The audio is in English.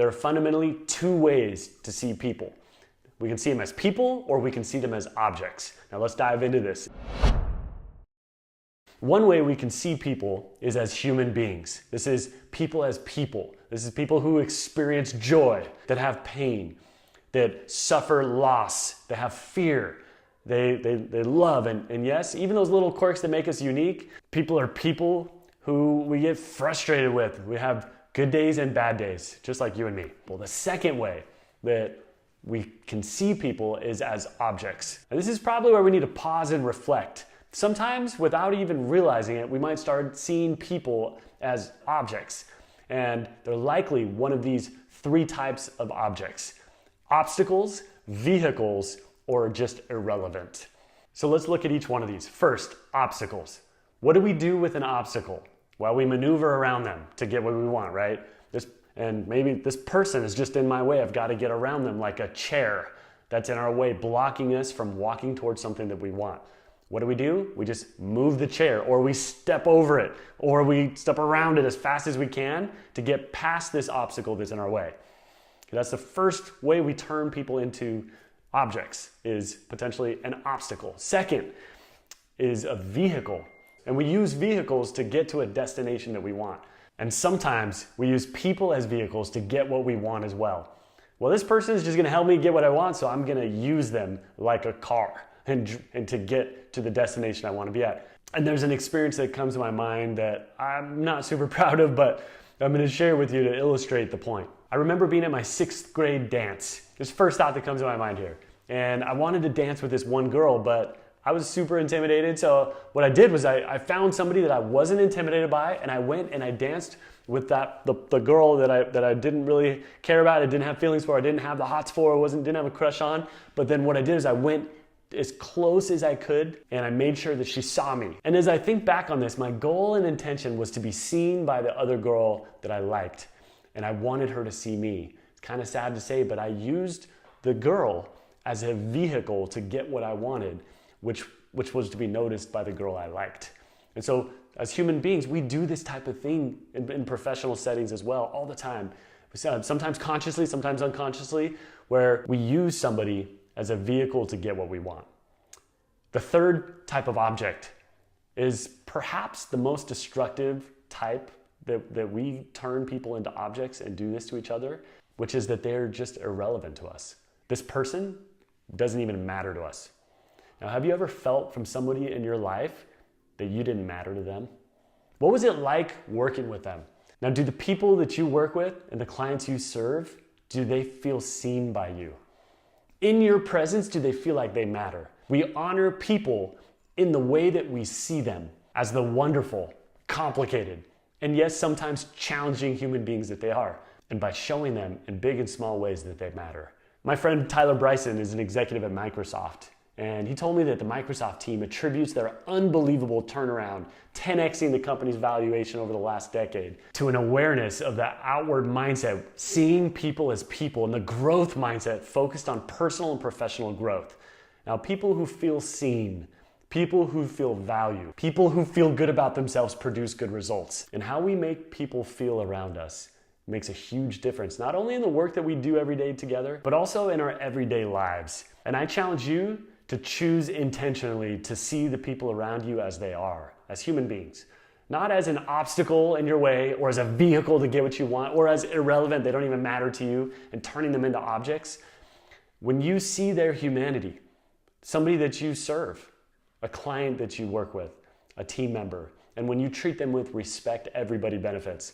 there are fundamentally two ways to see people. We can see them as people, or we can see them as objects. Now let's dive into this. One way we can see people is as human beings. This is people as people. This is people who experience joy, that have pain, that suffer loss, that have fear, they love, and yes, even those little quirks that make us unique. People are people who we get frustrated with. We have good days and bad days, just like you and me. Well, the second way that we can see people is as objects. And this is probably where we need to pause and reflect. Sometimes, without even realizing it, we might start seeing people as objects. And they're likely one of these three types of objects: obstacles, vehicles, or just irrelevant. So let's look at each one of these. First, obstacles. What do we do with an obstacle? Well, we maneuver around them to get what we want, right? And maybe this person is just in my way. I've got to get around them, like a chair that's in our way, blocking us from walking towards something that we want. What do? We just move the chair, or we step over it, or we step around it as fast as we can to get past this obstacle that's in our way. That's the first way we turn people into objects, is potentially an obstacle. Second is a vehicle. And we use vehicles to get to a destination that we want. And sometimes we use people as vehicles to get what we want as well. Well, this person is just gonna help me get what I want, so I'm gonna use them like a car and to get to the destination I wanna be at. And there's an experience that comes to my mind that I'm not super proud of, but I'm gonna share with you to illustrate the point. I remember being at my 6th grade dance. This first thought that comes to my mind here. And I wanted to dance with this one girl, but I was super intimidated. So what I did was I found somebody that I wasn't intimidated by, and I went and I danced with the girl that I didn't really care about, I didn't have feelings for, I didn't have the hots for, didn't have a crush on. But then what I did is I went as close as I could, and I made sure that she saw me. And as I think back on this, my goal and intention was to be seen by the other girl that I liked, and I wanted her to see me. It's kind of sad to say, but I used the girl as a vehicle to get what I wanted, which was to be noticed by the girl I liked. And so as human beings, we do this type of thing in professional settings as well, all the time. Sometimes consciously, sometimes unconsciously, where we use somebody as a vehicle to get what we want. The third type of object is perhaps the most destructive type that we turn people into objects and do this to each other, which is that they're just irrelevant to us. This person doesn't even matter to us. Now, have you ever felt from somebody in your life that you didn't matter to them? What was it like working with them? Now, do the people that you work with and the clients you serve, do they feel seen by you? In your presence, do they feel like they matter? We honor people in the way that we see them, as the wonderful, complicated, and yes, sometimes challenging human beings that they are, and by showing them in big and small ways that they matter. My friend Tyler Bryson is an executive at Microsoft, and he told me that the Microsoft team attributes their unbelievable turnaround, 10xing the company's valuation over the last decade, to an awareness of the outward mindset, seeing people as people, and the growth mindset focused on personal and professional growth. Now, people who feel seen, people who feel valued, people who feel good about themselves produce good results. And how we make people feel around us makes a huge difference, not only in the work that we do every day together, but also in our everyday lives. And I challenge you to choose intentionally to see the people around you as they are, as human beings. Not as an obstacle in your way, or as a vehicle to get what you want, or as irrelevant, they don't even matter to you, and turning them into objects. When you see their humanity, somebody that you serve, a client that you work with, a team member, and when you treat them with respect, everybody benefits.